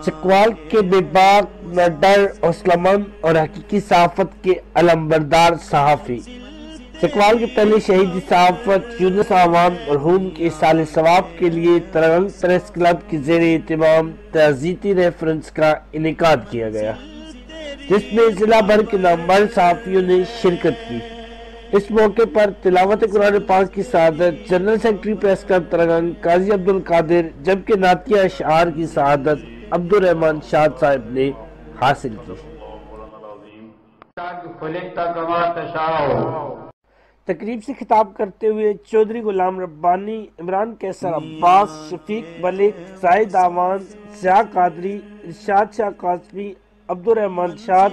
چکوال کے بے باک، نہ ڈر، حوصلہ اور حقیقی صحافت کے علمبردار صحافی۔ چکوال کے پہلے شہیدی صحافت یونس اعوان مرحوم کے سال ثواب کے لیے ترنگ پریس کلب کے زیر اہتمام تعزیتی ریفرنس کا انعقاد کیا گیا، جس میں ضلع بھر کے نامور صحافیوں نے شرکت کی۔ اس موقع پر تلاوت قرآن پاک کی سعادت جنرل سیکرٹری پریس کلب ترنگ قاضی عبدالقادر، جبکہ نعتیہ اشعار کی سعادت عبدالرحمن شاد صاحب نے حاصل کی۔ تقریب سے خطاب کرتے ہوئے چودھری غلام ربانی، عمران کیسر عباس، شفیق ملک، زاہد اعوان، ضیاء قادری، ارشاد شاہ قاسمی، عبدالرحمن شاد،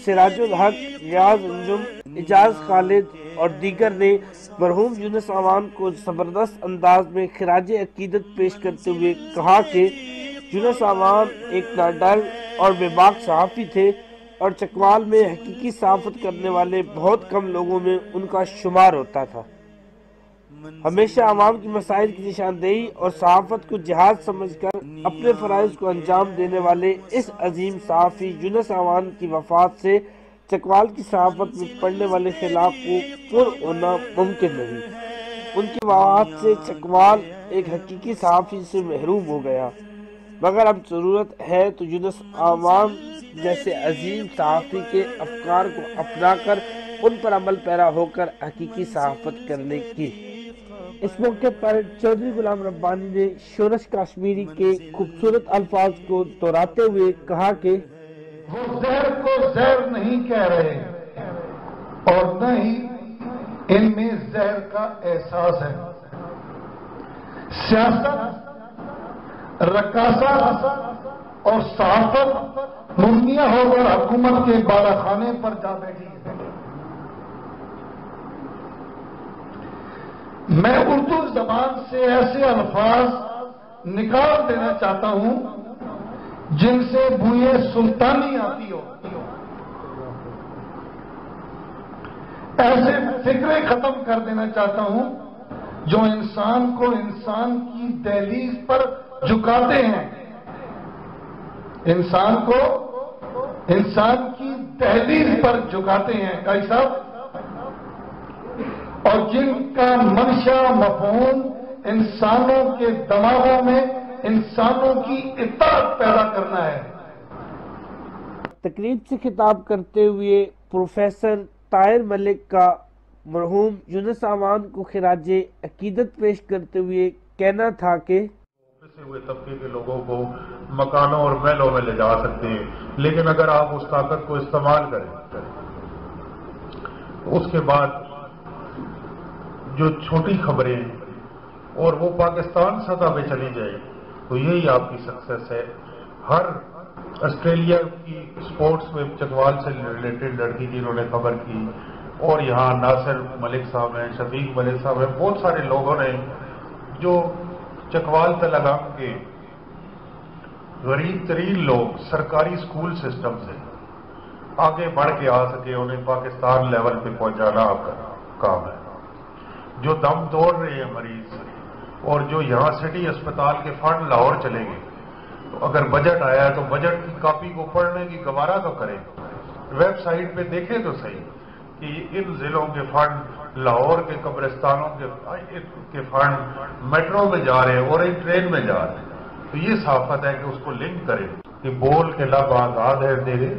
سراج الحق، ریاض انجم، اعجاز خالد اور دیگر نے مرحوم یونس اعوان کو زبردست انداز میں خراج عقیدت پیش کرتے ہوئے کہا کہ یونس اعوان ایک ناڈر اور بے باک صحافی تھے اور چکوال میں حقیقی صحافت کرنے والے بہت کم لوگوں میں ان کا شمار ہوتا تھا۔ ہمیشہ عوام کی مسائل کی نشاندہی اور صحافت کو جہاد سمجھ کر اپنے فرائض کو انجام دینے والے اس عظیم صحافی یونس اعوان کی وفات سے چکوال کی صحافت میں پڑھنے والے خلاف کو پر ہونا ممکن نہیں۔ ان کی وفات سے چکوال ایک حقیقی صحافی سے محروم ہو گیا، مگر اب ضرورت ہے تو یونس اعوان جیسے عظیم صحافی کے افکار کو اپنا کر ان پر عمل پیرا ہو کر حقیقی صحافت کرنے کی۔ اس موقع پر چودھری غلام ربانی نے شورش کشمیری کے خوبصورت الفاظ کو دہراتے ہوئے کہا کہ وہ زہر کو زہر نہیں کہہ رہے اور نہ ہی ان میں زہر کا احساس ہے۔ سیاست، رقاصہ اور صحافت منیا ہو کر حکومت کے بالا خانے پر جا بیٹھی ہے۔ میں اردو زبان سے ایسے الفاظ نکال دینا چاہتا ہوں جن سے بوئے سلطانی آتی ہو، ایسے فکرے ختم کر دینا چاہتا ہوں جو انسان کو انسان کی دہلیز پر جھکاتے ہیں، انسان کو انسان کی دہلیز پر جھکاتے ہیں قاضی صاحب، اور جن کا منشا مفہوم انسانوں کے دماغوں میں انسانوں کی اطاعت پیدا کرنا ہے۔ تقریب سے خطاب کرتے ہوئے پروفیسر طاہر ملک کا مرحوم یونس اعوان کو خراج عقیدت پیش کرتے ہوئے کہنا تھا کہ پسے ہوئے طبقے کے لوگوں کو مکانوں اور محلوں میں لے جا سکتے ہیں، لیکن اگر آپ اس طاقت کو استعمال کریں اس کے بعد جو چھوٹی خبریں اور وہ پاکستان سطح پہ چلی جائے تو یہی آپ کی سکسیس ہے۔ ہر آسٹریلیا کی سپورٹس میں چکوال سے ریلیٹڈ لڑکی کی انہوں نے خبر کی، اور یہاں ناصر ملک صاحب ہیں، شفیق ملک صاحب ہیں، بہت سارے لوگوں نے جو چکوال تلگام کے غریب ترین لوگ سرکاری سکول سسٹم سے آگے بڑھ کے آ سکے، انہیں پاکستان لیول پہ پہنچانا آپ کا کام ہے۔ جو دم توڑ رہے ہیں مریض اور جو یہاں سٹی اسپتال کے فنڈ لاہور چلیں گے، تو اگر بجٹ آیا ہے تو بجٹ کی کاپی کو پڑھنے کی گوارا تو کریں، ویب سائٹ پہ دیکھیں تو صحیح کہ ان ضلعوں کے فنڈ لاہور کے قبرستانوں کے فنڈ میٹرو میں جا رہے ہیں اور ایک ٹرین میں جا رہے ہیں، تو یہ صحافت ہے کہ اس کو لنک کریں کہ بول کے لب آزاد ہے تیرے،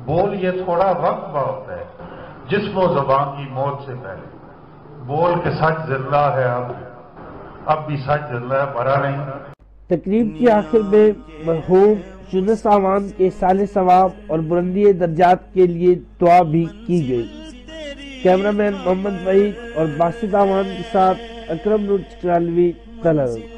بول یہ تھوڑا وقت بہت ہے جسم و زبان کی موت سے پہلے، بول کے سچ زندہ ہے، اب بھی سچ زندہ ہے، مرا نہیں۔ تقریب کی آخر میں مرحوم یونس اعوان کے سال ثواب اور بلندی درجات کے لیے دعا بھی کی گئی۔ کیمرہ مین محمد وحید اور باسط اعوان کے ساتھ اکرم نور چترالوی، تلنگ۔